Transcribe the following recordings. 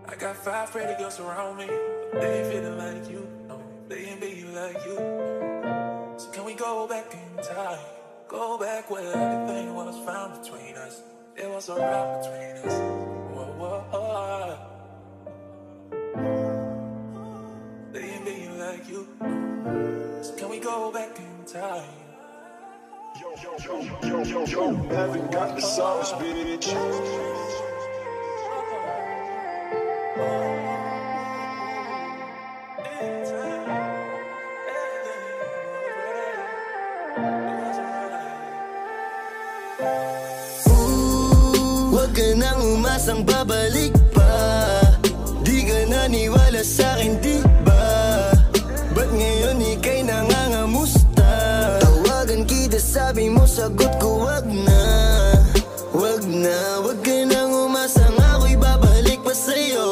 I got 5 pretty girls around me, but they ain't feeling like you. No, they ain't be like you. So can we go back in time? Go back where everything was found between us. There was a rock between us. Whoa, whoa, whoa. They ain't be like you. So can we go back in time? Yo, haven't got the sauce, bitch. Huwag ka nang umasang babalik pa. Di ka naniwala sa'kin, di ba? Ba't ngayon ika'y nangangamusta? Tawagan kita, sabi mo, sagot ko wag na. Wag na, wag ka nang umasang ako'y babalik pa sa'yo.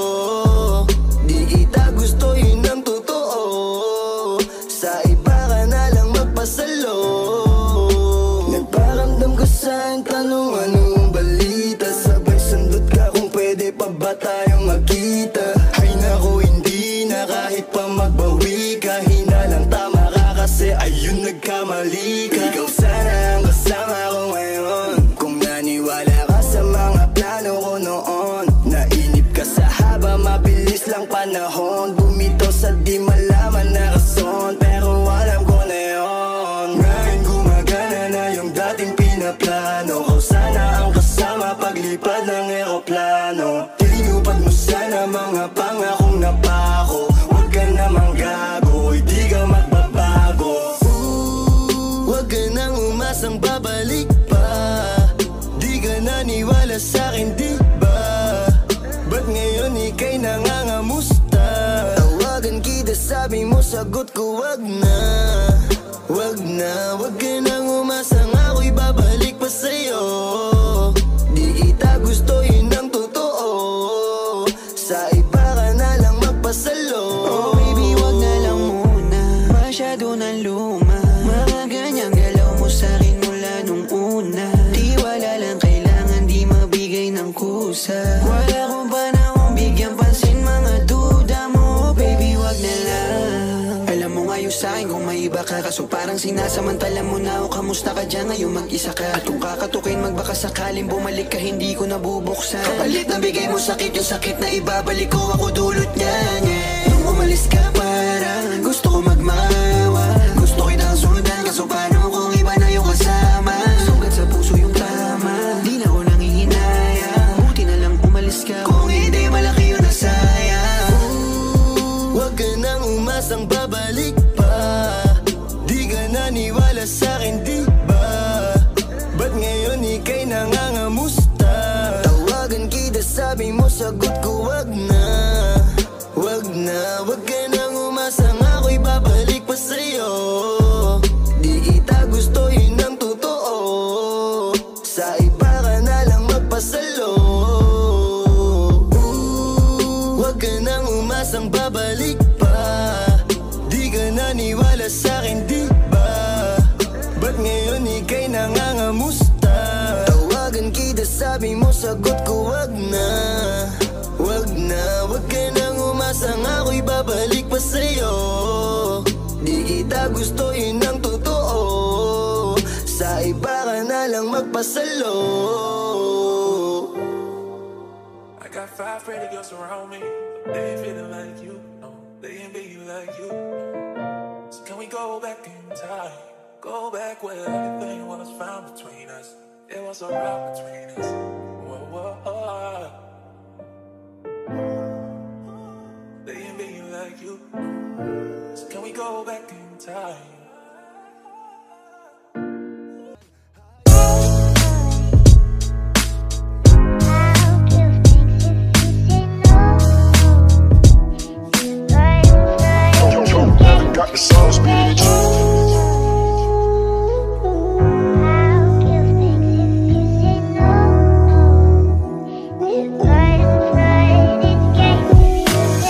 Di kita gusto, yun ang totoo. Sa iba ka na lang magpasalo. Nagparamdam ko sa'kin, tanong anong balita. Sabay sundot ka kung pwede pa ba tayong magkita. Ay naku, hindi na kahit pa magbawi ka. Hinalang tama ka kasi ayun nagkamali ka. Ikaw sana ang kasama ko ngayon. Kung naniwala ka sa mga plano ko noon. Nainip ka sa haba, mabilis lang panahon. Bumitaw sa di malaman na rason, pero alam ko na yun. Ngayon gumagana na yung dating pinaplano ko. Sana ang kasama paglipad ng eroplano. Tinupad mo sana mga pangakong napako. Huwag ka namang gago, hindi ka magbabago. Huwag ka nang umasang babalik pa. Di ka naniwala sa'kin, di ba? Ba't ngayon ika'y nangangamusta? Tawagan kita, sabi mo, sagot ko wag na. Wag na, wag ka nang umasang ako'y babalik pa sa'yo. Di kita gusto, yun ang totoo. Sa iba ka na lang magpasalo. Oh baby, wag na lang muna. Masyado na luma. Mga ganyang galaw mo sa'kin mula nung una. Di wala lang kailangan, di mabigay ng kusa. Wala kong panahon bigyan pansin mga duda mo. Baby, wag na lang. Alam mo ngayon sa'kin kung may iba ka. Kaso parang sinasamantala mo na o kamusta ka dyan ngayon mag-isa ka. At kung kakatukin magbaka sakaling bumalik ka, hindi ko nabubuksan. Kapalit na bigay mo sakit, yung sakit na ibabalik ko, ako dulot niyan, yeah. Nung umalis ka parang gusto ko magmawa. Gusto kitang sundan, kaso paano kung iba na yung kasama? Sugat sa puso yung tama, di na ko nangihinaya. Buti na lang umalis ka, kung hindi malaki yung nasayang. Huwag ka nang umasang babalik pa. Di ka naniwala sa'kin, di ba? Ba't ngayon ika'y nangangamusta? Tawagan kita, sabi mo, sagot ko wag na. Wag na, wag ka nang umasang ako'y babalik pa sa'yo. Di kita gusto, yun ang totoo. Sa iba ka na lang magpasalo. Huwag ka nang umasang babalik pa. Di ka naniwala sa'kin, di ba? Ba't ngayon ika'y nangangamusta? Tawagan kita, sabi mo, sagot ko wag na. Wag na, wag ka nang umasang ako'y babalik pa sa'yo. Di kita gusto, yun ang totoo. Sa iba ka na lang magpasalo. I got 5 pretty girls around me, but they ain't feeling like you. No, they ain't be like you. So can we go back in time? Go back where everything was found between us. There was a rock between us. Whoa, whoa, whoa. They ain't be like you. So can we go back in time? Got the sauce, bitch.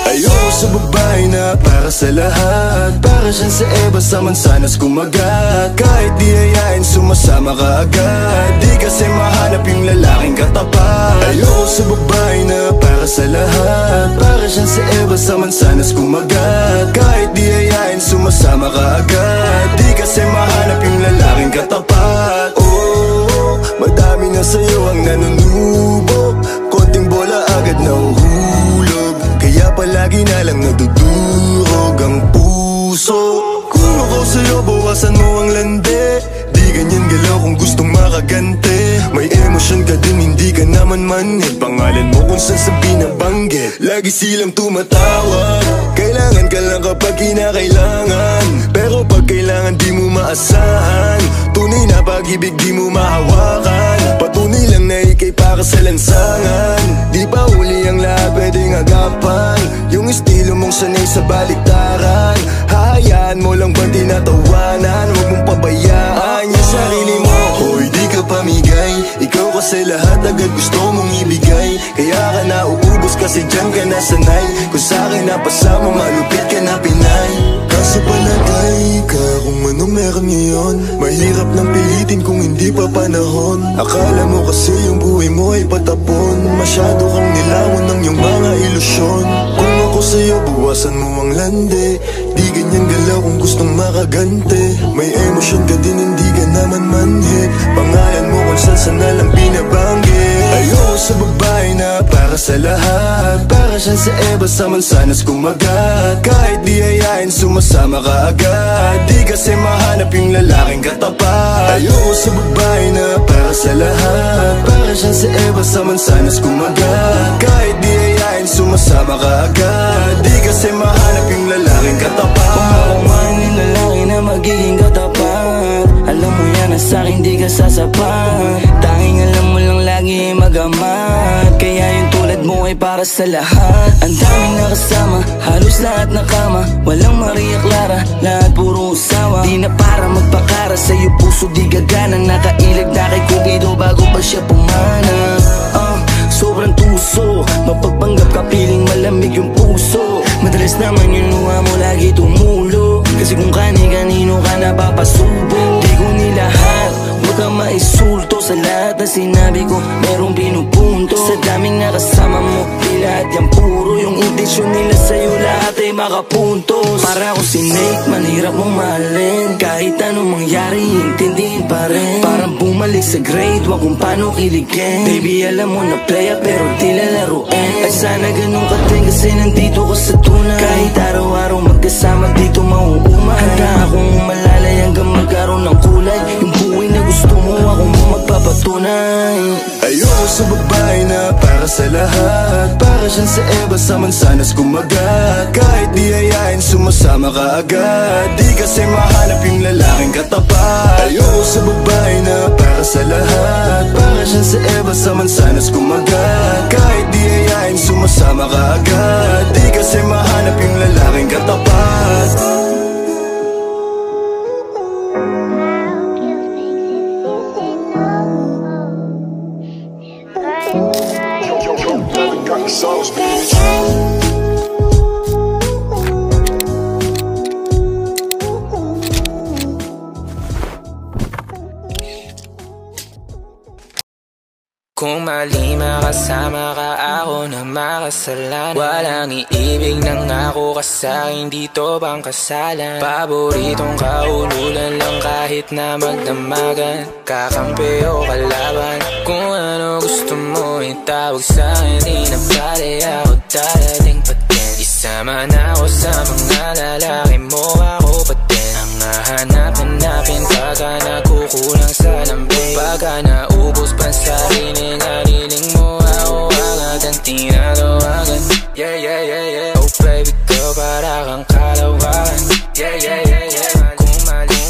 Ayoko sa babae na para sa lahat. Para siyang sa Eva sa mansanas kumagat. Kahit di hayain sumasama ka agad. Di kasi mahanap yung lalaking katapat. Ayoko sa babae na para sa lahat. Para siyang si Eva sa mansanas kumagat. Kahit di ayain, sumasama ka agad. Di kasi mahanap yung lalaking katapat. Oh, madami na sa'yo ang nanunubok. Konting bola agad nahuhulog. Kaya palagi na lang nadudurog ang puso. Kung ako sa'yo, bawasan mo ang lande. Di ganyan galaw kung gustong makagante. May emosyon ka din, hindi ka naman manhid. Pangalan mo kung saan sa binabanggit. Lagi silang tumatawag. Kailangan ka lang kapag kinakailangan. Pero pag kailangan di mo maasahan. Tunay na pag-ibig di mo mahawakan. Patunay lang na ikay para sa lansangan. Di pa huli ang lahat pwedeng agapan. Yung estilo mong sanay sa baliktaran. Hahayaan mo lang bang tinatawanan. Huwag mong pabayaan yung sarili mo. Hoy, di ka pamigay. Ikaw kasi lahat agad gusto mong ibigay. Kaya ka nauubos kasi dyan ka nasanay. Kung sa'kin napasama, malupit ka na Pinay. Kaso palagay ka kung anong meron ngayon. Mahirap nang pilitin kung hindi pa panahon. Akala mo kasi yung buhay mo ay patapon. Masyado kang nilawan ng iyong mga ilusyon. Kung ako sa'yo, bawasan mo ang lande. Di ganyan galaw kung gustong makagante. May emosyon ka din, hindi ka naman manhid. Pangalan mo kung saan na lang binabanggit. Ayoko sa babae na para sa lahat. Para siyang si Eva sa mansanas kumagat. Kahit di ayain, sumasama ka agad. Di kasi mahanap yung lalaking katapat. Ayoko sa babae na para sa lahat. Para siyang si Eva sa mansanas kumagat. Kahit di ayain, sumasama ka agad. Di kasi mahanap yung lalaking katapat. Kung ako man yung lalaki na magiging katapat, alam mo yan na sa'kin di ka sasapat. Tanging alam mo lang lagi magamat. Kaya yung tulad mo ay para sa lahat. Ang daming nakasama, halos lahat nakama. Walang Maria Clara, lahat puro usawa. Di na para magpakara, sa'yo puso di gagana. Nakailag na kay Cupido bago pa siya pumana. Sobrang tuso, mapagpanggap ka piling malamig yung puso. Madalas naman yung luha mo lagi tumulo. Kasi kung kani-kanino ka napapasubo. Di ko nilahat, huwag kang maisulto. Sa lahat na sinabi ko, merong pinupunto. Sa daming nakasama mo, di lahat yan puro. Yung intensyon nila sa'yo lahat ay makapuntos. Para ako si Nate, manhirap mong mahalin. Kahit anong mangyari, intindihin pa rin. Parang bumalik sa grade, wag kung paano kiligin. Baby, alam mo na playa pero di lalaruin. Ay sana ganun ka din kasi nandito ka sa tunay. Kahit araw-araw magkasama dito mauumay. Handa akong umalalay hanggang magkaroon ng kulay. Yung buhay na gusto mo, ako mo magpapatunay. Ayoko sa babae na para sa lahat. Para siyang si Eva sa mansanas kumagat. Kahit di ayain, sumasama ka agad. Di kasi mahanap yung lalaking katapat. Ayoko sa babae na para sa lahat. Para siyang si Eva sa mansanas kumagat. Kahit di ayain, sumasama ka agad. Di kasi mahanap yung lalaking katapat. Got the sauce, bitch. Kung mali makasama ka, ako na makasalanan. Walang iibig ng ako ka sa'kin, dito bang kasalan? Paboritong kaululan lang kahit na magdamagan. Kakampi o kalaban, kung ano gusto mo itawag sa'kin. Di na pala ako darating pa din. Isama na ako sa mga lalaki mo, ako pa din. Ang hahanap-hanapin pagka nakukulang sa lambing. Pagka naubos pa sa sarili nariling mo, ako agad ang tinatawagan. Yeah, yeah, yeah, yeah. Oh baby girl, para kang kalawakan. Yeah, yeah, yeah, yeah.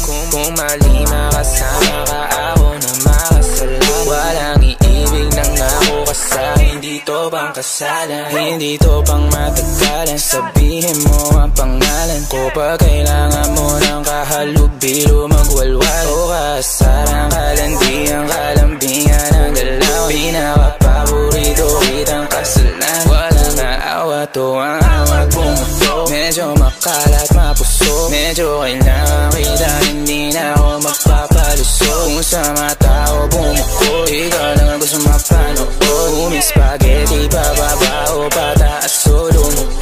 Kung mali makasama ka, ako na makasalanan. Walang iibig ng ako ka sa'kin, dito bang kasalan? Hindi to pang matagalan, sabihin mo ang pangalan ko. Pag kailangan mo ng kahalubilo, magwalwal o kasaran. Kalandian, kalambingan ang dalaw. Pinaka-paborito kitang kasalan. Walang naawa to ang awat bumuto. Medyo makalat mapuso, medyo kailangan kita, hindi na ako magpapalusot. Kung sa mata ko bumuko, ikaw lang ang gusto mapanood. Uming spaghetti, pababa o pataas o lumuko.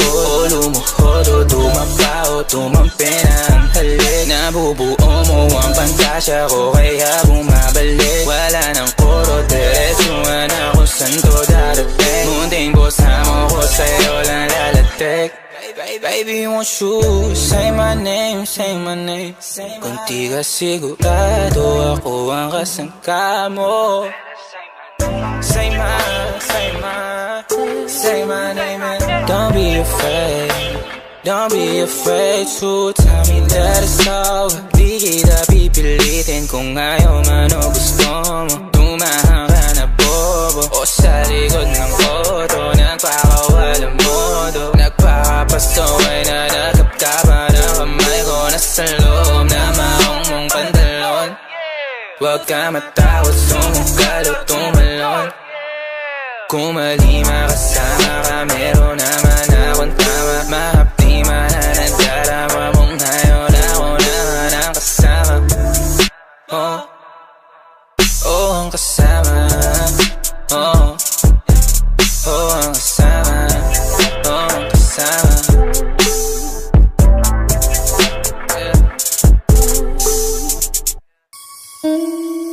Nabubuo mo ang pantasya ko kaya bumabalik. Wala nang kuro, diretsuhan ako saan to darating. Munting busa mo ko sa'yo lang lalatik. Baby, won't you say my name, say my name. Kung di ka sigurado, ako ang kasangka mo. Say my name and don't be afraid. Don't be afraid to tell me that it's over. Di kita pipilitin kung ayaw man o gusto mo. Tumahang ka na bobo o sa likod ng auto. Nagpakawalang modo, nagpapastokay na nakapkapan ang kamay ko. Nasa loob na maong mong pantalon. Huwag ka matakot, sumukal o tumalon. Kung mali makasama ka, meron naman akong tama. Mahapdi man na nagdarama mong ngayon ako naman ang kasama. Oh, oh ang kasama. Oh, oh ang kasama. Oh ang kasama.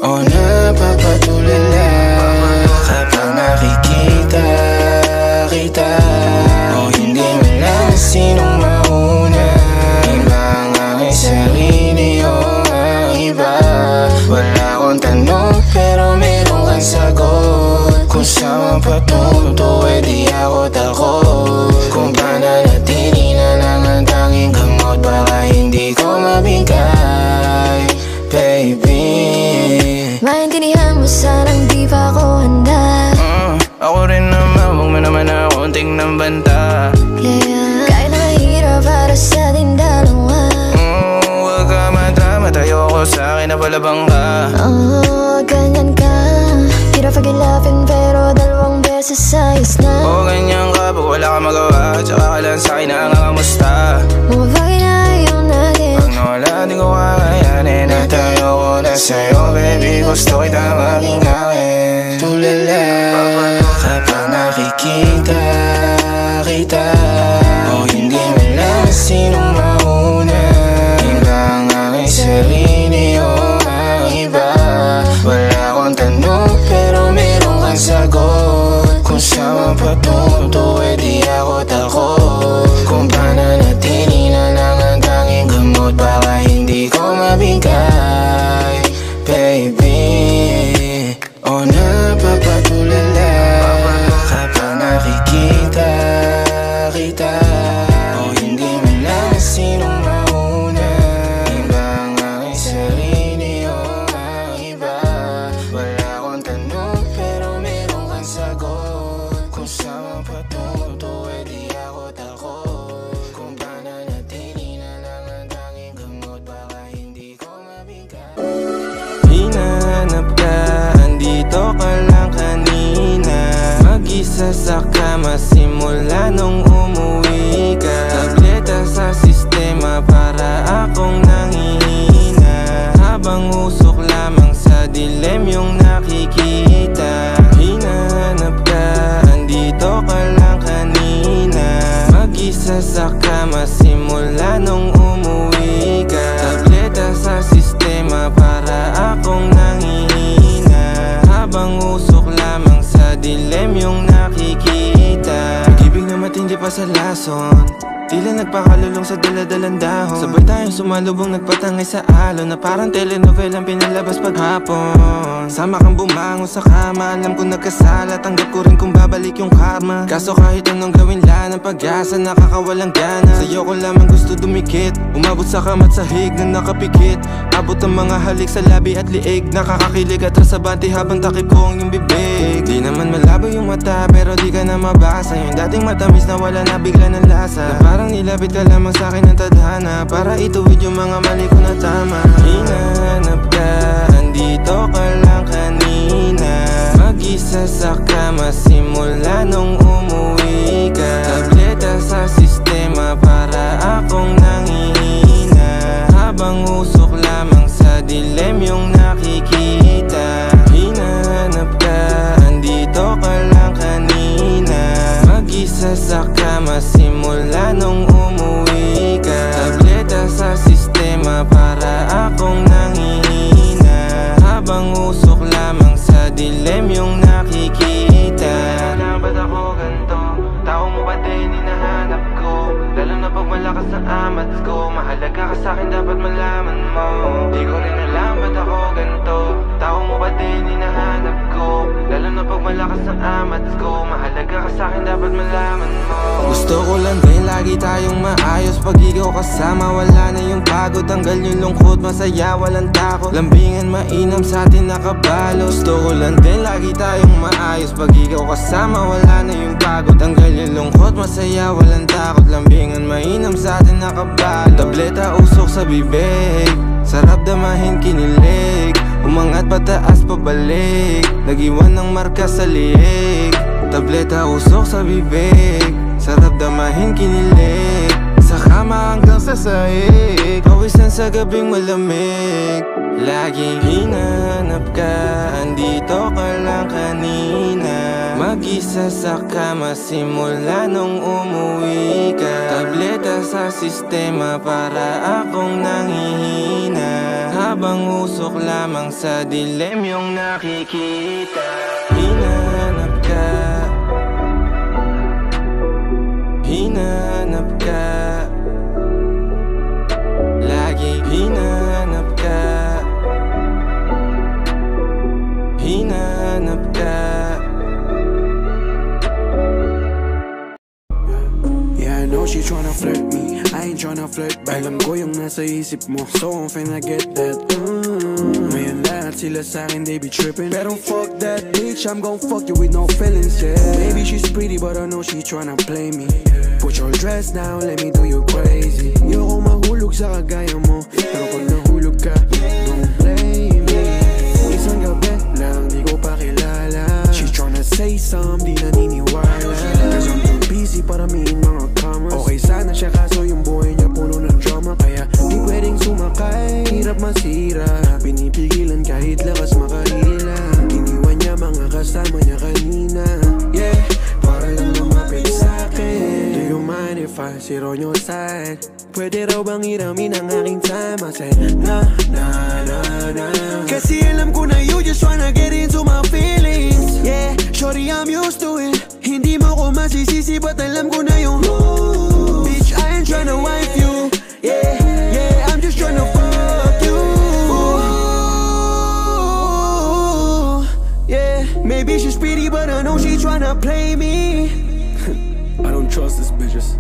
Oh napapatulala kapag nakikita kita. Oh hindi mo lang sinong mauna. Iba ang aking sarili o ang iba. Wala akong tanong pero meron kang sagot. Kung saan patunto eh di ako takot. Kung pananatili na lang ang tanging gamot, baka hindi ko mabigay, baby. Maintindihan mo sanang di pa ako handa. Ako rin naman, huwag mo naman ako tingnan banta. Yeah, kahit nakahirap para sa ating dalawa. Huwag ka matama, tayo ko sa akin na palabang ka. Oh, ganyan ka. Hirap pag-ilapin pero dalawang beses ayos na. Oh, ganyan ka, pag wala ka magawa, tsaka ka lang sa'kin na nangangamusta. Mga bagay na ayaw natin, pag nawala, di ko kakayanin. At tayo ko na sa'yo, baby, gusto kita maging akin. Tulala kapag nakikita kita. Oh, hindi mo lang sinong mauna. Iba ang aking sarili o ang iba. Wala akong tanong pero meron kang sagot. Kung saan patunto eh di ako takot. Kung pananatili na lang ang tanging gamot, baka hindi ko mabigay, baby. Oh napapatulala kapag nakikita kita. Oh hindi mo lang sinong mauna. Iba ang aking sarili o ang iba. Wala akong tanong pero meron kang sagot. Kung saan patunto eh di ako takot. Kung pananatili na lang ang tanging gamot, baka hindi ko mabigay. Hinahanap ka, andito ka lang kanina. Mag-isa sa kama simula nung umuwi ka. Tableta sa sistema para akong nangihina. Habang usok lamang sa dilim yung nakikita. Hinahanap ka, andito ka lang kanina. Mag-isa sa kama simula nung umuwi ka. Tableta sa sistema para akong nangihina. Habang usok lamang sa dilim yung nakikita. Pag-ibig na matindi pa sa lason, tila nagpakalulong sa daladalang dahon. Sabay tayong sumalubong nagpatangay sa alon. Na parang telenovelang pinalabas paghapon. Sama kang bumangon sa kama, alam ko nagkasala. Tanggap ko rin kung babalik yung karma. Kaso kahit anong gawin lang ng pag-asa, nakakawalang gana. Sa'yo ko lamang gusto dumikit, umabot sa kamat sahig na nakapikit. Abot ang mga halik sa labi at liig. Nakakakilig at rasabante habang takip ko ang iyong bibig. Di naman malabo yung mata pero di ka na mabasa. Yung dating matamis na wala na bigla ng lasa. Na parang nilapit ka lamang sa'kin ng tadhana para ituwid yung mga mali ko na tama. Hinahanap ka, andito ka lang kanina. Mag-isa sa kama simula nung umuwi ka. Tableta sa sistema para akong nangihina. Habang usok lamang sa dilim yung nakikita. Hinahanap ka, andito ka lang kanina. Mag-isa sa kama simula nung umuwi ka. Tableta sa sistema para dilim yung nakikita. Kaya ba't ako ganito? Tao mo ba din hinahanap ko? Lalo na pag malakas ang amats ko. Mahalaga ka sa'kin, dapat malaman mo. Di ko rin alam ba't ako ganito. Tao mo ba din hinahanap ko? Lalo na pag malakas ang amats ko. Mahalaga ka sa'kin, dapat malaman mo. Gusto ko lang din lagi tayong maayos. Pag ikaw kasama, wala na yung pagod. Tanggal yung lungkot, masaya, walang takot. Lambingan mainam sa atin nakabalo. Gusto ko lang din lagi tayong maayos. Pag ikaw kasama, wala na yung pagod. Tanggal yung lungkot, masaya, walang takot. Lambingan mainam sa atin nakabalo. Tableta usok sa bibig, sarap damahin kinilig. Umangat pataas pabalik, nag-iwan ng marka sa liig. Tableta usok sa bibig, sarap damahin kinilig. Sa kama hanggang sa sahig, pawisan sa gabing malamig. Laging hinahanap ka, andito ka lang kanina. Mag-isa sa kama simula nung umuwi ka. Tableta sa sistema para akong nanghihina. Habang usok lamang sa dilim yung nakikita. Hinahanap ka, hinahanap ka, lagi hinahanap ka, hinahanap ka. Yeah, I know she tryna flirt me, I ain't tryna flirt back. Alam ko yung nasa isip mo, so I'm finna get that. Ngayon lahat sila sa'kin, they be trippin'. Pero fuck that bitch, I'm gon' fuck you with no feelings, yeah. Maybe she's pretty but I know she tryna play me. Put your dress down, let me do you crazy. Ayoko mahulog sa kagaya mo, pero pag nahulog ka, don't blame me. Isang gabi lang, di ko pa kilala. She tryna say some, di naniniwala. Cause I'm too busy para miin mga commas. Okay sana siya kaso yung buhay niya puno ng drama. Kaya di pwedeng sumakay, hirap masira. Pinipigilan kahit lakas makahila. Iniwan niya mga kasama niya kanina. Yeah, para lang lumapit sa'kin. Do you mind if I sit on your side? Pwede raw bang iramin ang aking time? I said, nah, nah, nah, nah. Kasi alam ko na you just wanna get into my feelings. Yeah, shorty, I'm used to it. Hindi mo ko masisisi, but alam ko na yung bitch, I ain't tryna wife you. Yeah, yeah, I'm just tryna fuck you. Yeah, maybe she's pretty, but I know she tryna play me. I don't trust these bitches,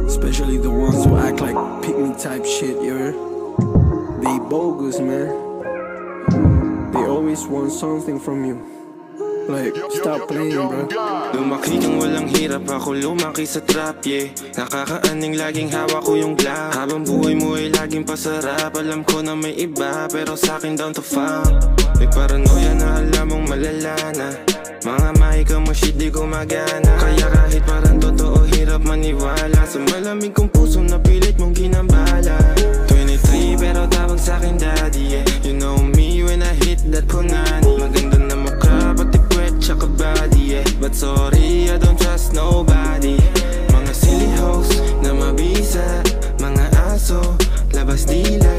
especially the ones who act like pick-me type shit, you heard? They bogus, man. They always want something from you. Like, stop playing, bro. Lumaki kang walang hirap, ako lumaki sa trap, yeah. Nakakaaning laging hawak ko yung glock. Habang buhay mo ay laging pasarap. Alam ko na may iba, pero sa'kin down to fuck. May paranoia na alam mong malala na. Mga mahika mo shit di gumagana. Kaya kahit parang totoo, hirap maniwala. Sa malamig kong puso na pilit mong ginambala. 23 pero tawag sa'kin daddy, yeah. You know me when I hit that punani. Maganda na mukha, pati puwet tsaka body, yeah. But sorry, I don't trust nobody. Mga silly hoes na mabisa. Mga aso, labas dila.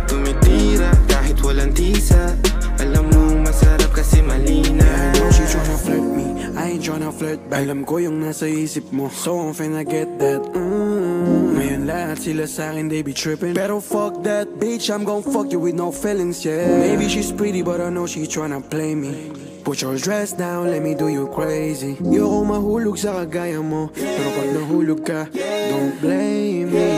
Tumitira kahit walang tisa. Alam mong masarap kasi malina. Yeah, I know she tryna flirt me, I ain't tryna flirt back. Alam ko yung nasa isip mo, so I'm finna get that. Ngayon lahat sila sa'kin, they be trippin'. Pero fuck that bitch, I'm gon' fuck you with no feelings, yeah. Maybe she's pretty but I know she tryna play me. Put your dress down, let me do you crazy. Ayoko mahulog sa kagaya mo, pero pag nahulog ka, don't blame me.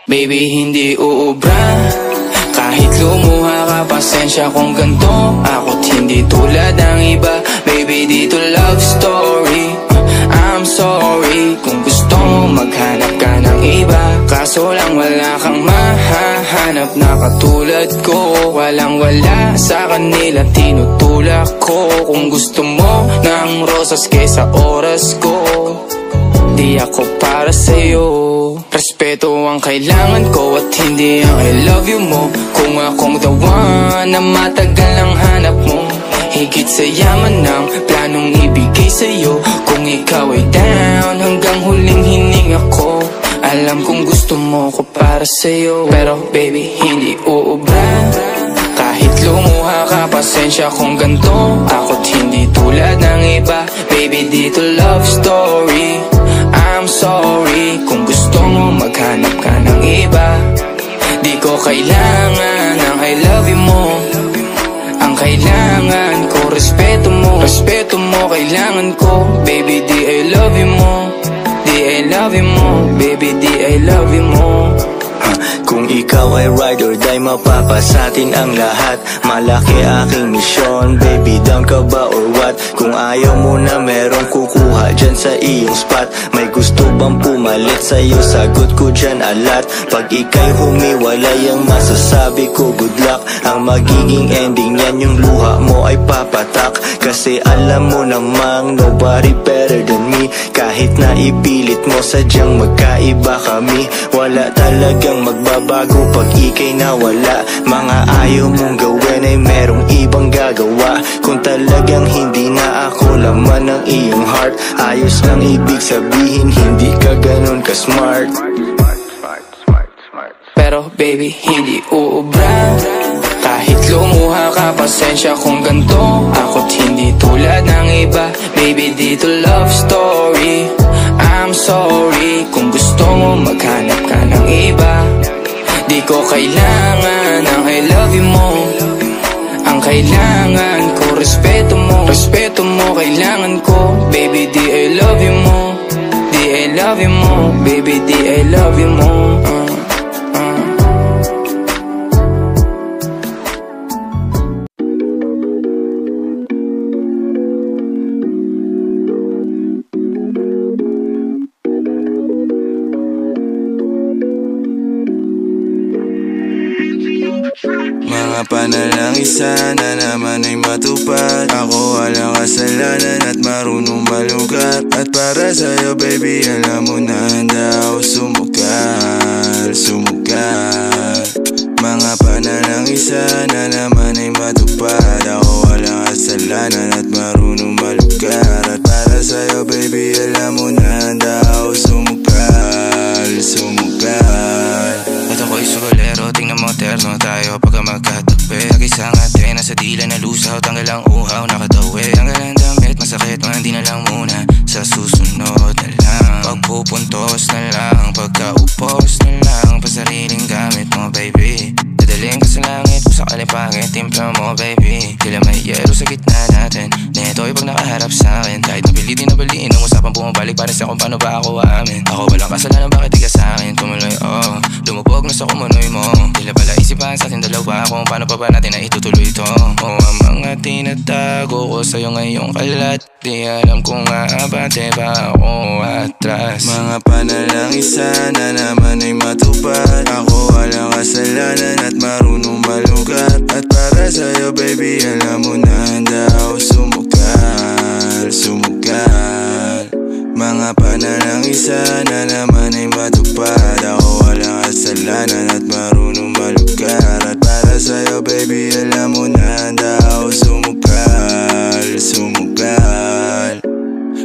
Baby, hindi uubra. Kahit lumuha ka, pasensya kung ganto. Ako't hindi tulad ng iba. Baby, dito love story. I'm sorry kung gusto mo maghanap ka ng iba. Kaso lang wala kang mahahanap na katulad ko. Walang wala sa kanila, tinutulak ko. Kung gusto mo ng rosas kesa oras ko, di ako para sa'yo. Respeto ang kailangan ko at hindi ang I love you mo. Kung akong the one na matagal ang hanap mo, Higit sa yaman ng planong ibigay sa'yo. Kung ikaw ay down, hanggang huling hininga ko. Alam kong gusto mo ko para sa'yo, pero baby, hindi uubra. Kahit lumuha ka, pasensya kung ganto. Ako't hindi tulad ng iba. Baby, dito love story. I'm sorry kung gusto mo maghanap ka ng iba. Di ko kailangan ng I love you mo. Ang kailangan ko, respeto mo. Respeto mo, kailangan ko. Baby, di I love you mo. Di I love you mo. Baby, di I love you mo. Kung ikaw ay ride or die, mapapasatin ang lahat. Malaki aking misyon, baby, down ka ba or what? Kung ayaw mo na merong kukuha dyan sa iyong spot. May gusto bang pumalit sa'yo? Sagot ko dyan alat. Pag ika'y humiwalay, ang masasabi ko good luck. Ang magiging ending yan, yung luha mo ay papatak. Kasi alam mo namang nobody better than me. Kahit na ipilit mo, sadyang magkaiba kami. Wala talagang magbabago pag ika'y nawala. Mga ayaw mong gawin ay merong ibang gagawa. Kung talagang hindi na ako laman ng iyong heart, ayos lang ibig sabihin, hindi ka ganun ka-smart. Pero baby, hindi uubra. Kahit lumuha ka, pasensya kung ganto. Ako't hindi tulad ng iba. Baby, dito love story. I'm sorry kung gusto mo maghanap ka ng iba. Di ko kailangan ng I love you mo. Ang kailangan ko, respeto mo. Respeto mo, kailangan ko. Baby, di I love you mo. Di I love you mo. Baby, di I love you mo. Mga panalangin sana naman ay matupad. Ako walang kasalanan at marunong malugat. At para sa'yo baby, alam mo na handa ako sumugal. Sumugal. Mga panalangin sana naman ay matupad. Ako walang kasalanan at marunong malugat. At para sa'yo baby, alam mo na handa ako sumugal. Sumugal. At ako'y sugalero, tingnan mo terno tayo pagka magkatabi. Nag-isang ate, nasa dila na lusaw, tanggal ang uhaw, nakatawi. Tanggal ang damit, masakit, mandi na lang muna. Sa susunod na lang, pagpupuntos na lang, pagkaupos na lang, pasariling gamit mo baby. Dadaling ka sa langit, kung sakali pangit, timpla mo baby. Tila may yero sa gitna natin, neto'y pag nakaharap sa'kin. Kahit napilitin na baliin, ang usapang bumabalik, para sa kung paano ba ako aamin. Ako walang kasalanan, bakit di ka sa'kin tumuloy, oh. Lumubog na sa kumunoy mo. Tila pala isipan sa ating dalawa, kung paano pa ba natin na itutuloy to. Oh, ang mga tinatago ko sa'yo ngayong kalat, di alam kung aabante ba ako atras. Mga panalangin sana naman ay matupad. Ako walang kasalanan at marunong malugat. At para sa'yo baby, alam mo na handa ako sumugal. Sumugal. Mga panalangin sana naman ay matupad. Ako walang kasalanan at marunong malugar. At para sa'yo baby, alam mo na handa ako sumugal. Sumugal.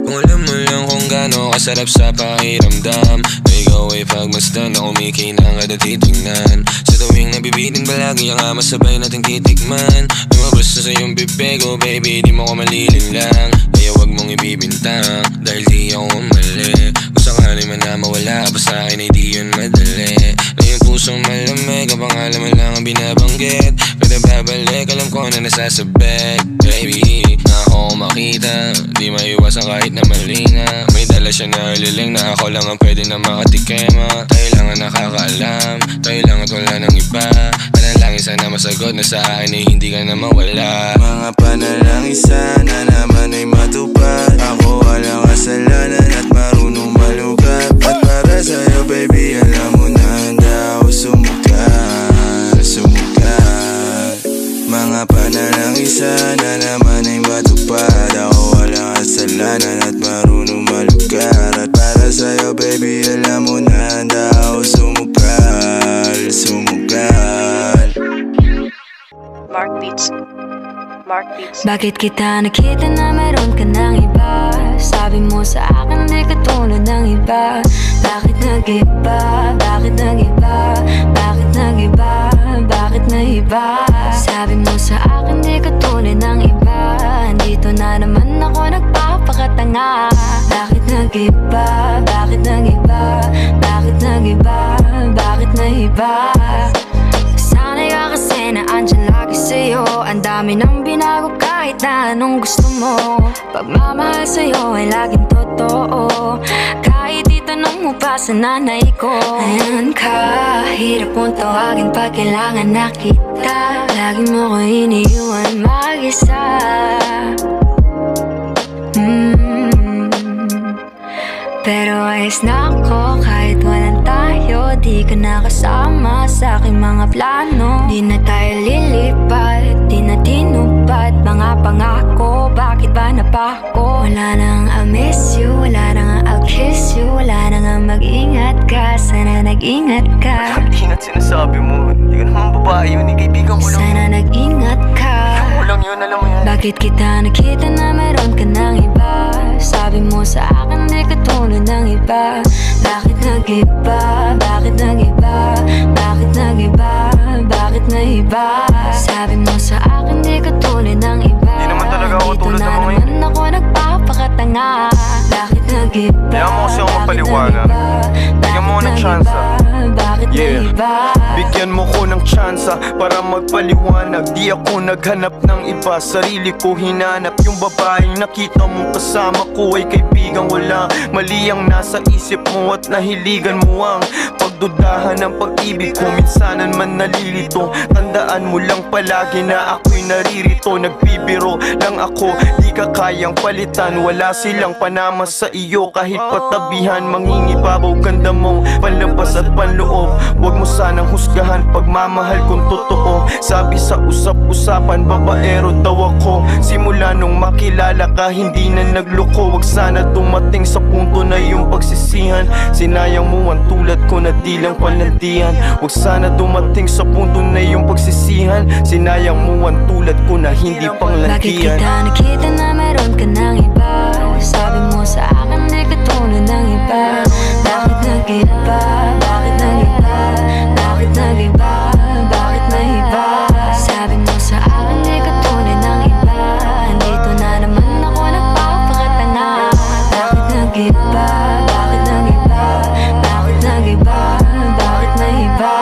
Kung alam mo lang kung gaano kasarap sa pakiramdam na ikaw ay pagmasdan na kumikinang at titignan. Sa tuwing nabibitin palagi ang masabay nating titikman. Lumabas na sa iyong bibig, oh baby, di mo ko malilin lang. Kaya wag mong ibibintang, dahil di ako mali. Kung sakali man na mawala pa sa akin ay di yun madali. Na yung pusong malamig, ang pangalan mo lang ang binabanggit. Pero babalik, alam ko na nasasabit. Baby, na ako makita, di maiwasan kahit na mali na. May dala siya na liling na ako lang ang pwede na makatikema. Tayo lang ang nakakaalam, tayo lang at wala ng iba. Panalangin sana masagot na sa akin ay hindi ka na mawala. Mga panalangin sana naman ay matupad. Ako walang kasalanan at marunong malugat. At para sa'yo baby, alam mo na handa ako sumugal. Sumugal. Mga panalangin sana naman ay matupad. Ako walang kasalanan at marunong malugar. At para sa'yo baby, alam mo na handa ako sumugal. Sumugal. Mark Beats. Bakit kita nakita na meron ka ng iba? Sabi mo sa akin di ka tulad ng iba. Bakit nag-iba? Bakit nag-iba? Bakit nag-iba? Bakit nag-iba? Sabi mo sa akin di ka tulad ng iba. Dito na naman ako nagpapakatanga. Bakit nag-iba? Bakit nag-iba? Bakit nag-iba? Bakit nag-iba? Sanay ka kasi na andyan lagi sa'yo. Ang dami nang binago kahit na anong gusto mo. Pagmamahal sa'yo ay laging totoo. Kahit itanong mo pa sa nanay ko. Ayan ka, hirap mong tawagin pag kailangan na kita. Lagi mo ko iniiwan mag-isa. Pero ayos na ako kahit walang tayo. Di ka nakasama sa aking mga plano. Di na tayo lilipat, di na tinupad mga pangako. Bakit ba napako? Wala nang I'll miss you, wala nang I'll kiss you. Wala nang mag-ingat ka, sana nag-ingat ka. Ingat sinasabi mo, hindi ka naman babae yun, kaibigan ko lang. Sana nag-ingat ka. Mo lang yun, alam mo yan. Bakit kita nakita na meron ka ng iba? Sabi mo sa akin di ka tulad ng iba. Bakit nag-iba? Bakit nag-iba? Bakit nag-iba? Bakit nag-iba? Sabi mo sa akin di ka tulad ng iba. Di naman talaga ako tulad ng mga yun. Dito na naman ako nagpapakatanga. Bakit nag-iba? Kaya mo kasi ako magpaliwanag. Bigyan mo ko ng tsansa. Bigyan mo ko ng tsansa para magpaliwanag. Di ako naghanap ng iba, sarili ko hinanap. Yung babaeng nakita mong kasama ko ay kaibigan. Wala mali ang nasa isip mo at nahiligan mo ang pagdudahan ng pag-ibig ko. Minsanan man nalilito, tandaan mo lang palagi na ako'y naririto. Nagbibiro lang ako, di ka kayang palitan. Wala silang panama sa iyo kahit patabihan. Mangingibabaw ganda mong panlabas at panloob. Huwag mo sanang husgahan pagmamahal kung totoo. Sabi sa usap-usapan, babaero daw ako. Simula nung makilala ka, hindi na nagloko. Huwag sana dumating sa punto na yung pagsisihan. Sinayang mo ang tulad ko na di lang palandian. Huwag sana dumating sa punto na yung pagsisihan. Sinayang mo ang tulad ko na hindi panglandian. Bakit kita nakita na meron ka ng iba? Sabi mo sa akin di ka tulad ng iba. Bakit nag-iba? Bakit nag-iba? Bakit nag-iba? Bakit nag-iba? Sabi mo sa akin di ka tulad ng iba. Dito na naman ako nagpapakatanga. Bakit nag-iba? Bakit nag-iba? Bakit nag-iba? Bakit nag-iba?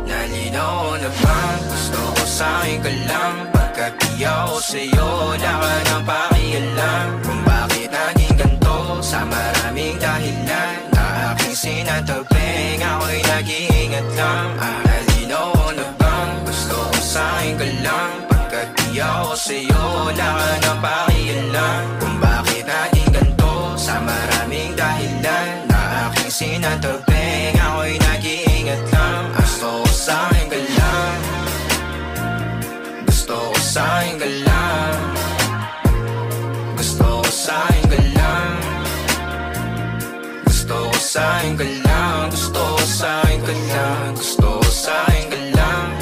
Nalinaw na ba? Gusto ko sa'kin ka lang. Pagkat di ako sa'yo, wala ka nang pakialam. Kung bakit naging ganito sa maraming dahilan na aking sinatabing, ako'y nag-iingat lang. Nalinaw na ba? Gusto ko sa'kin ka lang. Pagkat di ako sa'yo, wala ka nang pakialam. Kung bakit naging ganito sa maraming dahilan na aking sinatabing, ako'y nag-iingat lang. Gusto ko sa'kin ka lang. Gusto ko sa'kin ka lang. Gusto ko sa'kin ka lang. Gusto ko sa'kin ka lang. Gusto ko sa'kin ka lang. Gusto ko sa'kin ka lang.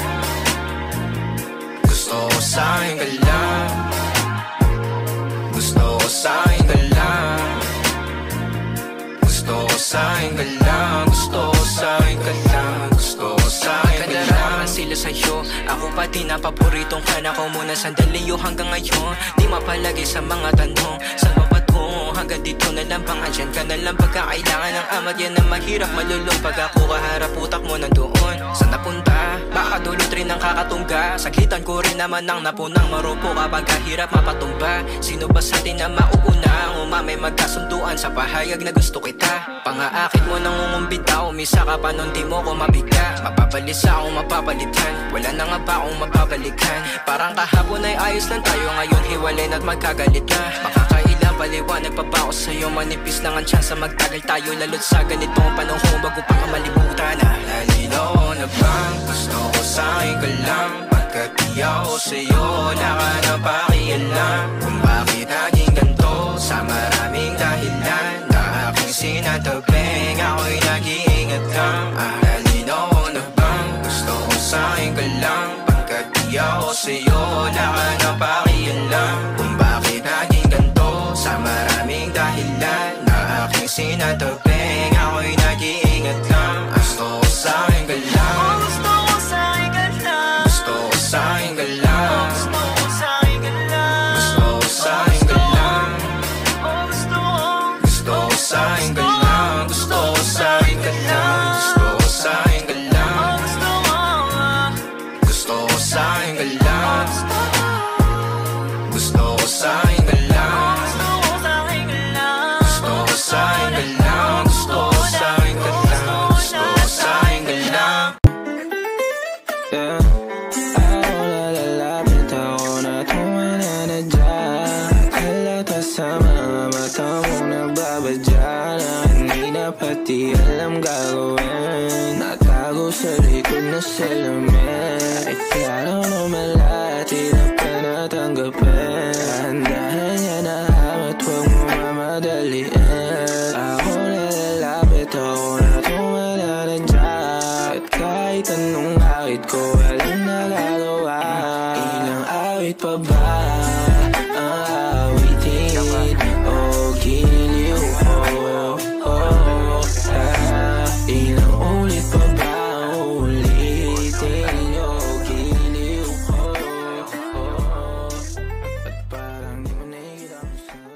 Gusto ko sa'kin ka lang. Gusto ko sa'kin ka lang. Gusto ko sa'kin ka lang. Gusto ko sa'kin ka lang. Gusto ko sa'kin ka lang. Sila sa'yo, ako pati na paboritong kana ko muna sandali yo hanggang ngayon. Di mapalagi sa mga tanong, saan ba patungo? Hanggang dito na lang bang andyan ka na lang pagkakailangan ng amat. Yan ang mahirap malulong pag ako kaharap utak mo nandoon. Saan napunta? Baka dulot rin ang kakatungga. Saglitan ko rin naman ang napunang marupo kapag kahirap mapatumba. Sino ba sa atin na mauuna? Ang umamay magkasunduan sa pahayag na gusto kita. Pangaakit mo nang umumbita, umisa ka pa nun di mo ko mabigla. Mapapalis akong mapapalitan, wala na nga ba akong mapabalikan. Parang kahapon ay ayos lang tayo, ngayon hiwalay na't magkagalit na. Makakailan Magpapaliwanag pa ba ako sa'yo? Manipis lang ang tsansa magtagal tayo, lalo't sa ganitong panahon bago pa ka malimutan na. Nalinaw na bang gusto ko sa'yo ka lang? Pagkat di ako sa'yo, wala ka na pakialam. Kung bakit naging ganito sa maraming dahilan na aking sinatabing, ako'y nag-iingat lang. Nalinaw na bang gusto ko sa'yo ka lang? Pagkat di ako sa'yo, wala ka na pakialam. Kung bakit naging ganito sa maraming dahilan na aking sinatabing, ako'y nag-iingat lang. Gusto ko sa'yo ka lang. Gusto ko sa'yo ka lang. Gusto ko sa'yo ka lang. Gusto ko sa'yo ka lang. Gusto ko sa'yo ka lang. Gusto ko sa'yo ka lang. Gusto ko sa'yo ka lang. Gusto ko sa'yo ka lang. Gusto ko sa'yo ka lang. Gusto ko sa'yo ka lang. Gusto ko sa'yo ka lang. Gusto ko sa'yo ka lang. Gusto ko sa'yo ka lang. Yeah, ako nalalapit, ako na tumananadyan. Halata sa mga mata mong nagbabadya na kanina pati alam gagawin. Natago sa likod na salamin. Ay klaro naman lahat, hirap ka natanggapin. Handahan niya na hamat, huwag mo mamadaliin. Ako nalalapit, ako na tumananadyan. At kahit anong awit ko, walang nagagawa. Ilang awit pa ba ang awitin? O giliw ko, ilang ulit pa ba ang ulitin? O giliw ko, at parang di mo nakikita kung saan.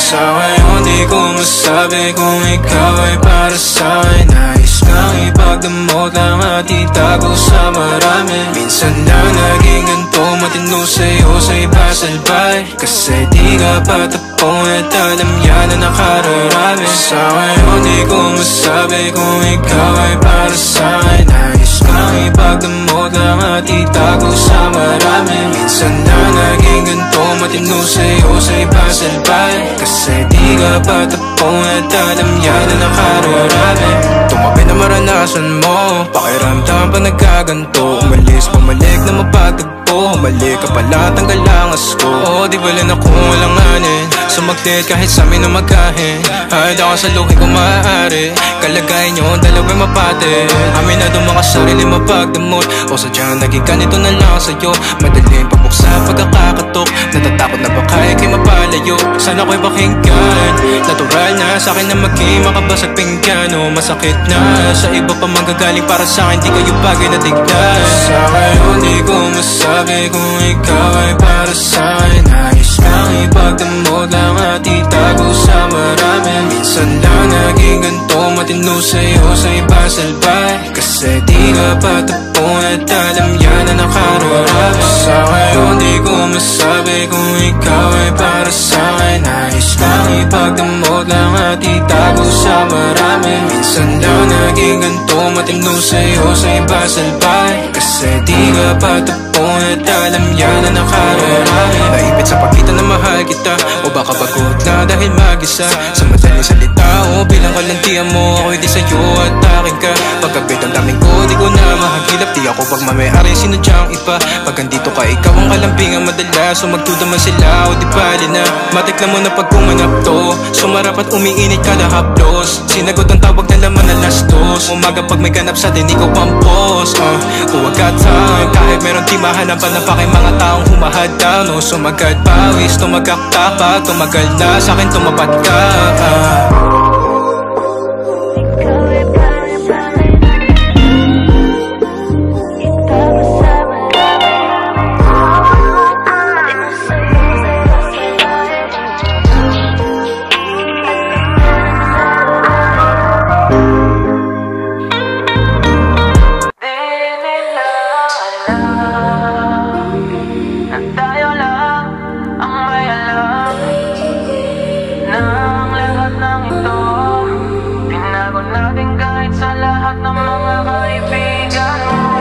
Sa ngayon di ko masabi kung ikaw ay para sa'kin. Nais kang ipagdamot lang at itago sa marami. Minsan lang naging ganito, matino sa'yo sa iba salbay. Kasi di ka patapong at alam yan na nakararami. Sa ngayon di ko masabi kung ikaw ay para sa'kin. Nais kang ipagdamot lang at itago sa marami. Minsan lang naging ganito, matino sa'yo sa iba salbay. Kasi di ka patapong at alam yan na nakararami. Tumabi na maranasan mo, pakiramdam pa nagkaganto. Umalis, bumalik na mapagtagpo. Bumalik ka pala, tanggal ang asko. O di bala na kung walang anin, sumaglit kahit sa amin na magkahin. Hahid ako sa luhi kung maaari. Kalagayan nyo, dalawa'y mapate. Amin na dumaka sarili mapagdamot. O sadyang naging ganito na lang sa'yo. Madaling pabuksa pagkakatok. Natatakot na baka ikay mapalayo. Sana ko'y pakinggan. Natural na sa'kin na maging makabasag pinggan. O masakit na sa iba pa manggagaling para sa'kin, di kayo bagay na tignan. Sa ngayon di ko masabi kung ikaw ay para sa'kin. Nais kang ipagdamot lang at itago sa marami. Minsan lang naging ganito, matino sa'yo sa iba salbay. Kasi di ka patapon at alam yan na nakararami. Sa ngayon di ko masabi kung ikaw ay para sa'kin. Nais kang ipagdamot lang at itago sa marami. Minsan lang naging ganito, matino sa'yo sa iba salbay. Kasi di ka patapon at alam yan na nakararami. Naipit sa pagkita na mahal kita, o baka bagot na dahil mag-isa. Sa madaling salita o bilang kalantian mo, ako'y di sa'yo at akin ka. Pagkabit ang daming ko, di ko na mahagilap. Di ako pagmamayari, sinudyang iba. Pag andito ka, ikaw ang kalambingan madalas. So magtudaman sila o di bali na. Matik lang mo na pag kumanap to, sumarap at umiinit ka na haplos. Sinagot ang tawag na laman na lastos. Umaga pag may ganap sa din, ikaw pampos. Huwag ka time, kahit meron di mahanapan na pa kay mga taong humahad down. O sumagad pawis, tumagak tapag, tumagal na sa'kin tumapat ka.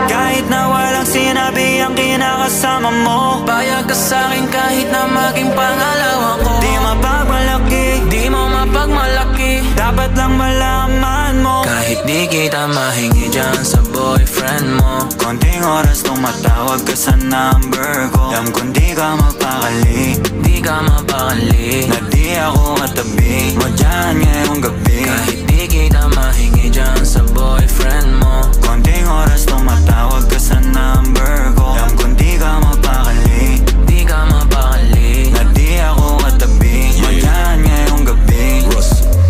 Kahit na walang sinabi ang kinakasama mo, payag ka sa'kin kahit kahit na maging pangalawa ko. Di mapagmalaki, di mo mapagmalaki, dapat lang malaman mo. kahit di kita mahingi dyan sa boyfriend mo. Konting oras tumatawag ka sa number ko. Alam kong di ka mapakali, di ka mapakali, na di ako katabi mo dyan ngayong gabi. kahit di kita mahingi dyan sa boyfriend mo. Konting oras tumatawag ka sa number ko. Alam kong di ka mapakali, di ka mapakali, na di ako katabi mo dyan ngayong gabi.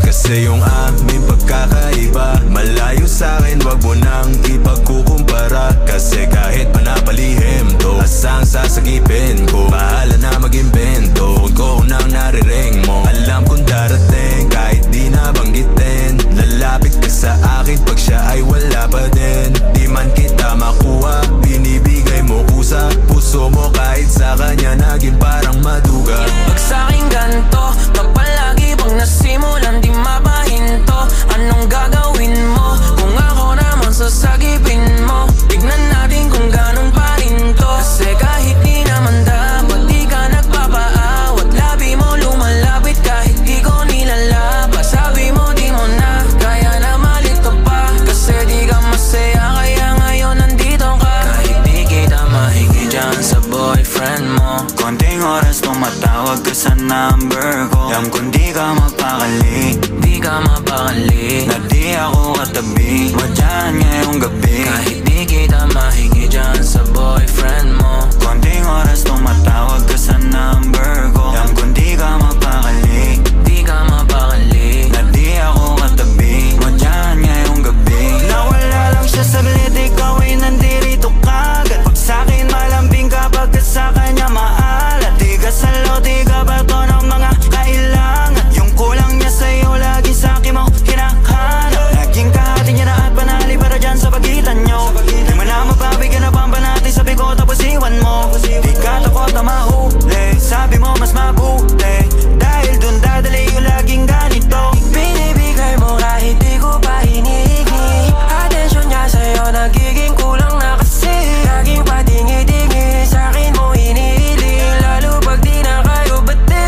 Kasi yung aming pagkakaiba malayo sa'kin, wag mo nang ipagkukumpara. Kasi kahit panapalihim to, asang sasagipin ko, bahala na mag-invento. Huwag ko nang naririnig mo, alam kong darating kahit di nabanggitin. Lalapit ka sa akin pag siya ay wala pa din. Di man kita makuha, binibigay mo kusa. Puso mo kahit sa kanya naging parang maduga. Pag sa'kin ganto, kapalagi bang nasimulan di mapahinto. Anong gagawin mo kung ako naman sasagipin mo? Tignan natin kung ganun pa rin to. Kasi kahit di naman dapat di ka nagpapaawat, labi mo lumalapit kahit di ko nilalaba. Sabi mo di mo na kaya na malito pa, kasi di ka masaya kaya ngayon nandito ka. Kahit di kita mahingi dyan sa boyfriend mo. Konting oras tumatawag ka sa number ko. Alam kong di ka mapakali, di ka mapakali, na di ako katabi mo dyan ngayong gabi. kahit di kita mahingi dyan sa boyfriend mo. Konting oras tumatawag ka sa number ko. Alam kong di ka mapakali, di ka mapakali, na di ako katabi mo dyan ngayong gabi. Nawala lang siya saglit, ikaw ay nandirito kagad. Pag sa'kin malambing kapag ka sa kanya maalat. Di ka salo, di ka bato ng mga kailangan. Yung kulang niya sa'yo lagi sa'kin mo hinahanap. Naging kahati niya na at panali para dyan sa pagitan nyo. Di mo na mapabigyan na pampanati, sabi ko tapos iwan mo. Di ka takot na mahuli, sabi mo mas mabuti, dahil dun dadali yung laging ganito. binibigay mo kahit di ko pa hinihingi. Atensyon niya sa'yo nagiging kulang na kasi. Laging patingi-tingi sa'kin mo hinihiling, lalo pag di na kayo bati.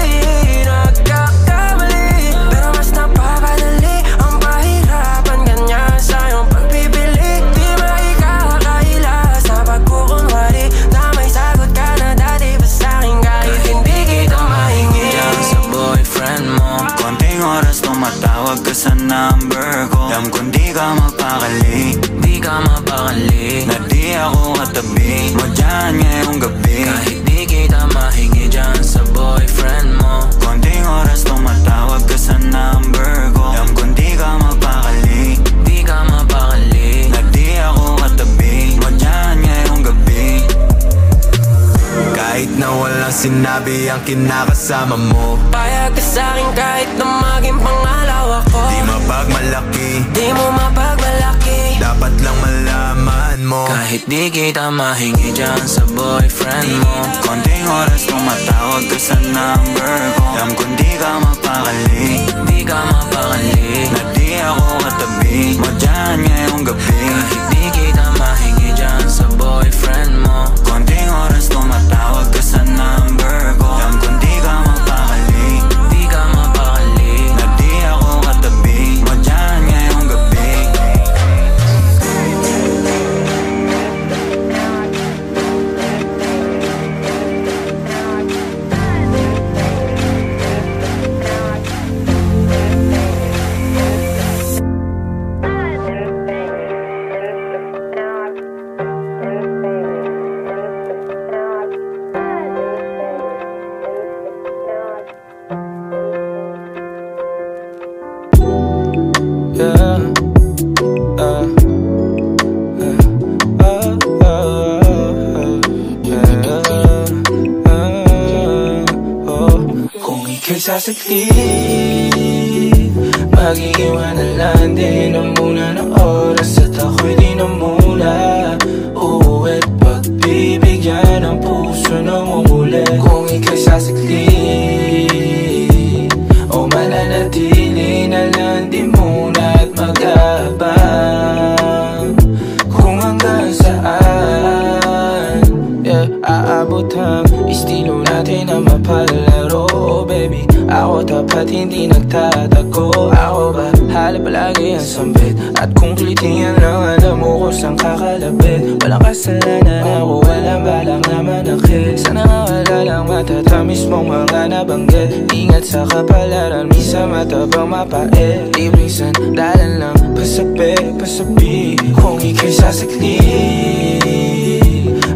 Nagkakamali, pero mas napapadali ang pahirapan ganyan sa'yong pagpipili. Di maikakaila sa pagkukunwari na may sagot ka na dati pa sa'kin kahit hindi kita mahingi dyan sa boyfriend mo. Konting oras tumatawag ka sa number ko. Alam kong di ka mapakali, di ka mapakali, na di ako katabi mo dyan ngayong gabi. kahit di kita mahingi dyan sa boyfriend mo. Konting oras tumatawag ka sa number ko. Alam kong di ka mapakali, di ka mapakali, na di ako katabi mo dyan ngayong gabi. Kahit na walang sinabi ang kinakasama mo, payag ka sa'kin kahit na maging pangalawa ko. di mapagmalaki, di mo mapagmalaki, dapat lang malaman mo. kahit di kita mahingi dyan sa boyfriend mo. Konting oras tumatawag ka sa number ko. Alam kong di ka mapakali, di ka mapakali, na di ako katabi mo dyan ngayong gabi. kahit di kita mahingi dyan sa boyfriend mo. Konting oras tumatawag ka sa number ko. Alam kong di ka mapakali, di ka mapakali, na di ako katabi mo dyan ngayong gabi. Kung ika'y sasaklit, mag-iiwanan lang din ang muna ng oras. At ako'y di na muna uuwi't pagbibigyan ang puso na umuli. Kung ika'y sasaklit o mananatili na lang di muna at mag-aabang kung hanggang saan aabot ang estilo natin na Ako dapat hindi nagtatago. Ako ba hala palagi ang sambit? At kung klitingan lang alam mo kung saan kakalapit. Walang kasalanan ako, walang balak na manakit. Sana nga wala lang matatamis mong mga nabanggit. Ingat sa kapalaran, misa matabang mapait. Libreng sandalan lang, pasabi kung ika'y sasakli.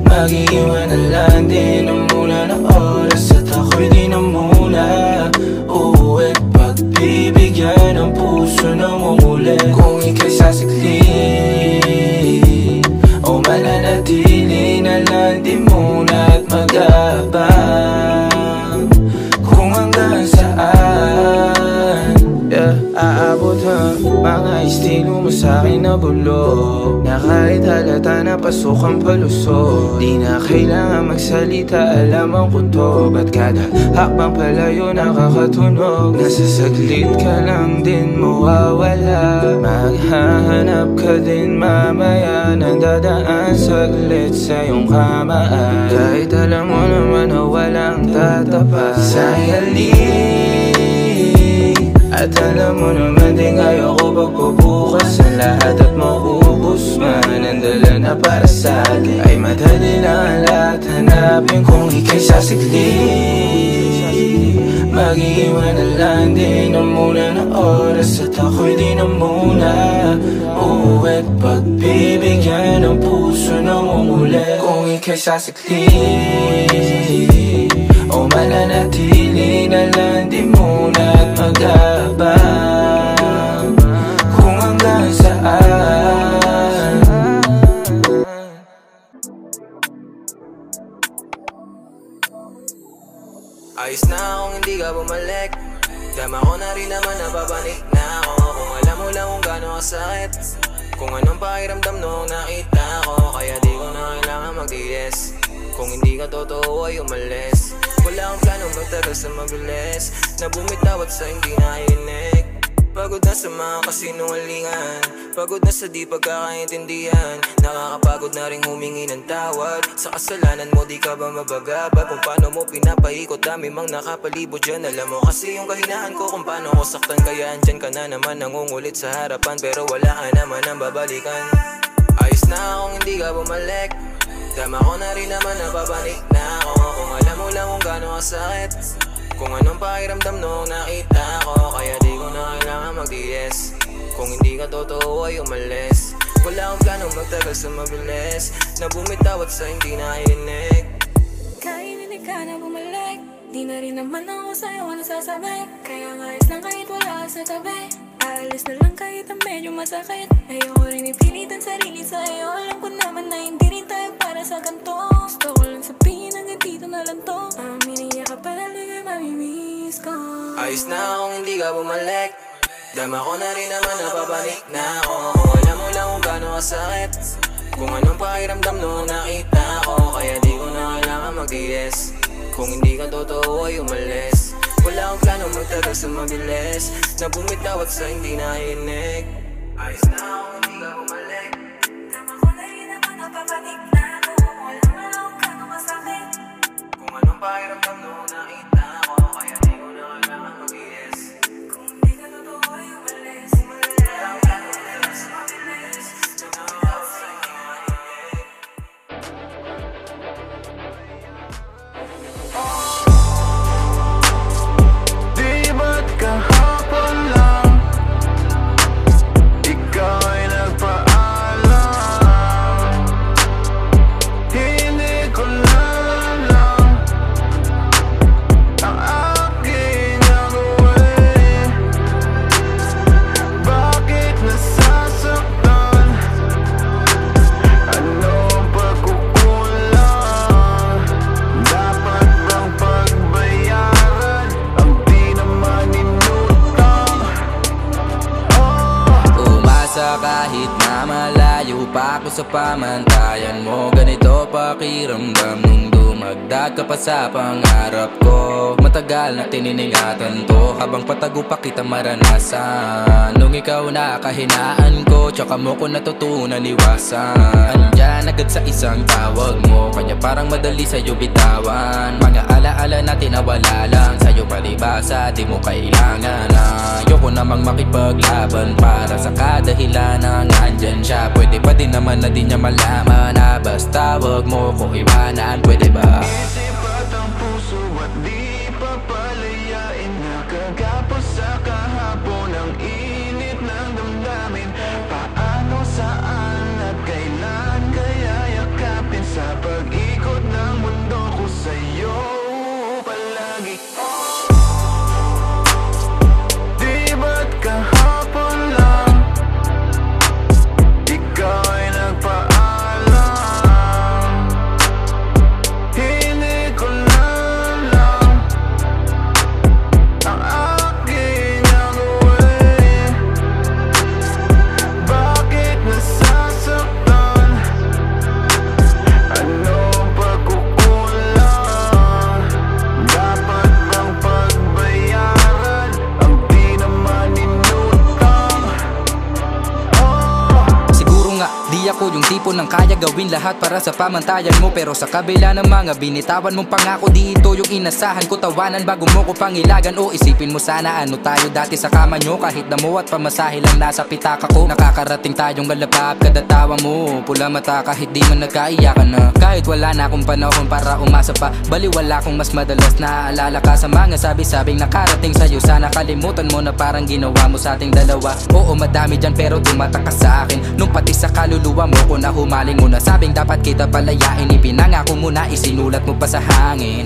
Mag-iiwanan lang din ang muna ng oras. At ako'y di na muna uuwi. Pagbibigyan ang puso na mumuli. Kung ika'y sasakli o mananatili na lang di muna at mag-aabang kung hanggang saan. Aabot ang mga estilo mo sa'kin na bulok, na kahit halata na pasok ang palusok. Di na kailangan magsalita, alam ang punto. Ba't kada hakbang palayo nakakatunog? Nasa saglit ka lang din mawawala. Maghahanap ka din mamaya nang dadaan saglit sa iyong kamaan. Kahit alam mo naman na walang tatapat sa'y halik. At alam mo naman din ayoko pagpabukas ang lahat at maubos man. Ang dala na para sa atin ay madali lang ang lahat hanapin. Kung ika'y sasakli, mag-iiwan na lang din ang muna ng oras. At ako'y di na muna uuwi. Pagbibigyan ng puso na mumuli. Kung ika'y sasakli o mananatili na lang di muna at mag-aabang kung hanggang saan. Ayos na kung hindi ka bumalik. Dama ko na rin naman nababanik na ako. Kung alam mo lang kung gano'ng kasakit, kung anong pakiramdam noong nakita ko. Kaya di ko na kailangan magtiis. Kung hindi ka totoo ay umalis. Wala akong planong magtagal sa mabilis, na bumitaw at sa hindi naiinig. Pagod na sa mga kasinungalingan, pagod na sa di pagkakaintindihan. Nakakapagod na rin humingi ng tawad. Sa kasalanan mo di ka ba mabagabag? Kung paano mo pinapaikot dami mang nakapalibot dyan. Alam mo kasi yung kahinaan ko kung paano ko saktan. Kaya andyan ka na naman nangungulit sa harapan, pero wala ka naman ang babalikan. Ayos na kung hindi ka bumalik. Dama ko na rin naman nababanik na ako. Kung alam mo lang kung gano'ng kasakit, kung anong pakiramdam noong nakita ko. Kaya di ko na kailangan magtiis. Kung hindi ka totoo ay umalis. Wala akong planong magtagal sa mabilis, na bumitaw at sa hindi naiinig. Kahit hindi ka na bumalik, di na rin naman ako sa'yo nasasabi. Kaya ngayos lang kahit wala sa tabi. Aalis na lang kahit ang medyo masakit. Ayoko rin ipilitan sarili sa'yo. Alam ko naman na hindi rin tayo para sa ganito. Gusto ko lang sabihin hanggang dito na lang to. Aminin niya ka pala ligay mamimiss ko. Ayos na kung hindi ka bumalik. Dama ko na rin naman napapanik na ako. Kung alam mo lang kung gano'ng kasakit, kung anong pakiramdam noong nakita ko. Kaya di ko na kailangan magtiis. Kung hindi ka totoo ay umalis. Wala akong planong magtagal sa mabilis, na bumitaw at sa hindi naiinig. Ayos na kung hindi ka bumalik. Tama ko na rin naman napapanik na ako. Wala na lang kung gano'ng masakit. Kung anong pakiramdam noong nakita ko. Kaya di ko na kailangan mag-iis. Kung hindi ka totoo ay umalis. Wala akong planong magtagal sa mabilis, na bumitaw at sa hindi naiinig. Kahapon lang ikaw ay nagpaalam. Hindi ko lang ang aking gagawin. Bakit nasasaktan? Ano ang pagkukulang? Dapat bang pagbayaran ang di naman inutang? Umasa kahit na malayo pa ako sa pamantayan mo. Ganito pakiramdam nung magdag ka pa sa pangarap ko. Matagal na tininingatan to, habang patago pa kita maranasan. Nung ikaw na kahinaan ko, tsaka mo ko natutunan iwasan. Andyan agad sa isang tawag mo, kanya parang madali sa'yo bitawan. Mga alaala natin na wala lang sa'yo palibasa, di mo kailangan. Ayoko namang makipaglaban para sa kadahilan na andyan siya. Pwede pa din naman na di niya malaman na basta wag mo ko iwanan, pwede ba? Isip at ang puso at di papalayain, nakagapos sa kahapon ang init ng damdamin. Paano, saan at kailan kaya yakapin sa pag-ikot ng mundo ko sa'yo palagi? Di ba't kahapon lang ikaw ay nagpaalam? Hindi ko lang ang aking gagawin. Bakit nasasaktan? Anong pagkukulang? Dapat bang pagbayaran ang di naman inutang? Siguro nga, di ako yung tipo ng kaya gawin lahat para sa pamantayan mo. Pero sa kabila ng mga binitawan mong pangako, di ito yung inasahan ko. Tawanan bago mo ko pangilagan. O isipin mo sana ano tayo dati sa kama nyo. Kahit damo at pamasahe lang nasa pitaka ko. Nakakarating tayong galapap kada tawa mo. Pula mata kahit di man nagkaiyakan na. Kahit wala na akong panahon para umasa pa, baliwala kong mas madalas naaalala ka sa mga sabi-sabing nakarating sa'yo. Sana kalimutan mo na parang ginawa mo sa ating dalawa. Oo, madami dyan pero tumatak ka sa akin. Nung pati sa kaluluwa mo ko na humaling mo na sabing dapat kita palayain. Ipinangako mo na isinulat mo pa sa hangin.